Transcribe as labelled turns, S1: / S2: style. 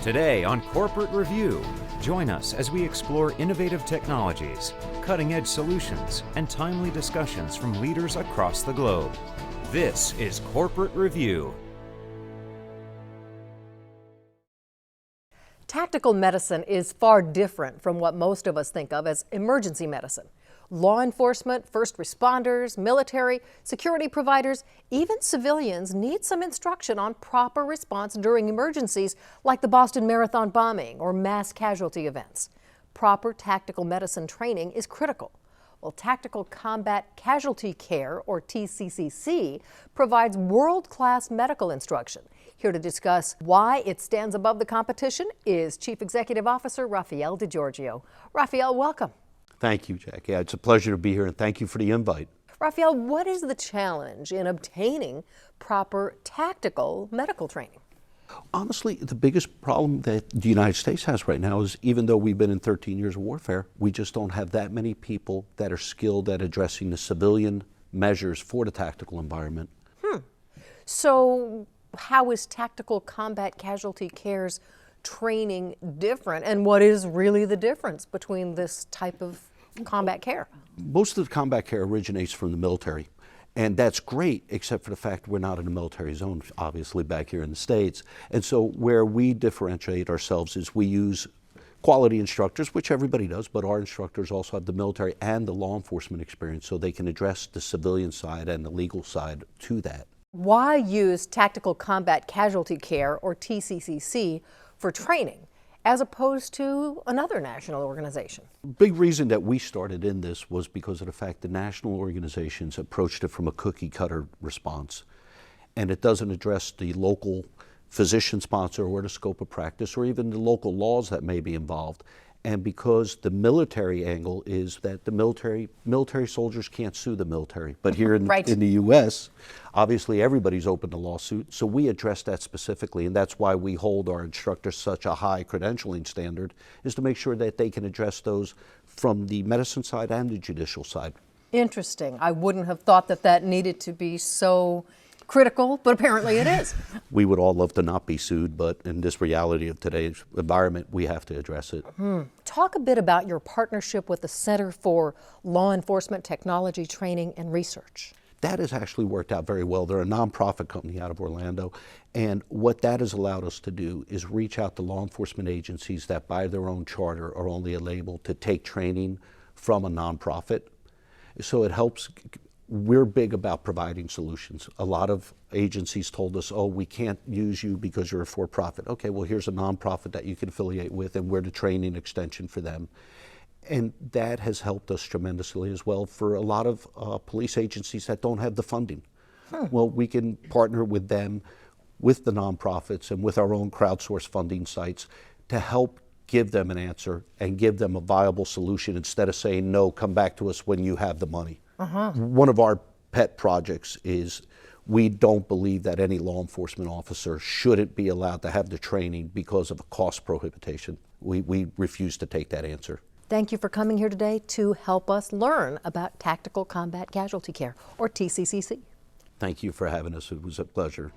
S1: Today on Corporate Review, join us as we explore innovative technologies, cutting-edge solutions, and timely discussions from leaders across the globe. This is Corporate Review.
S2: Tactical medicine is far different from what most of us think of as emergency medicine. Law enforcement, first responders, military, security providers, even civilians need some instruction on proper response during emergencies like the Boston Marathon bombing or mass casualty events. Proper tactical medicine training is critical. Well, Tactical Combat Casualty Care, or TCCC, provides world-class medical instruction. Here to discuss why it stands above the competition is Chief Executive Officer Rafael DeGiorgio. Rafael, welcome.
S3: Thank you, Jack. Yeah, it's a pleasure to be here, and thank you for the invite.
S2: Rafael, what is the challenge in obtaining proper tactical medical training?
S3: Honestly, the biggest problem that the United States has right now is, even though we've been in 13 years of warfare, we just don't have that many people that are skilled at addressing the civilian measures for the tactical environment.
S2: So how is Tactical Combat Casualty Care's training different, and what is really the difference between this type of combat care?
S3: Most of the combat care originates from the military, and that's great, except for the fact we're not in a military zone, obviously, back here in the States. And so where we differentiate ourselves is we use quality instructors, which everybody does, but our instructors also have the military and the law enforcement experience, so they can address the civilian side and the legal side to that.
S2: Why use Tactical Combat Casualty Care, or TCCC, for training, as opposed to another national organization?
S3: Big reason that we started in this was because of the fact that national organizations approached it from a cookie cutter response, and it doesn't address the local physician sponsor or the scope of practice or even the local laws that may be involved. And because the military angle is that the military soldiers can't sue the military. But here in,
S2: Right.
S3: in the U.S., obviously everybody's open to lawsuit, so we address that specifically, and that's why we hold our instructors such a high credentialing standard, is to make sure that they can address those from the medicine side and the judicial side.
S2: Interesting. I wouldn't have thought that that needed to be so critical, but apparently it is.
S3: We would all love to not be sued, but in this reality of today's environment, we have to address it.
S2: Talk a bit about your partnership with the Center for Law Enforcement Technology Training and Research.
S3: That has actually worked out very well. They're a nonprofit company out of Orlando, and what that has allowed us to do is reach out to law enforcement agencies that by their own charter are only able to take training from a nonprofit. So it helps. We're big about providing solutions. A lot of agencies told us, oh, we can't use you because you're a for-profit. Okay, well, here's a nonprofit that you can affiliate with, and we're the training extension for them. And that has helped us tremendously as well for a lot of police agencies that don't have the funding. Well, we can partner with them, with the nonprofits, and with our own crowdsourced funding sites to help give them an answer and give them a viable solution instead of saying, no, come back to us when you have the money. One of our pet projects is we don't believe that any law enforcement officer shouldn't be allowed to have the training because of a cost prohibition. We refuse to take that answer.
S2: Thank you for coming here today to help us learn about Tactical Combat Casualty Care, or TCCC.
S3: Thank you for having us. It was a pleasure.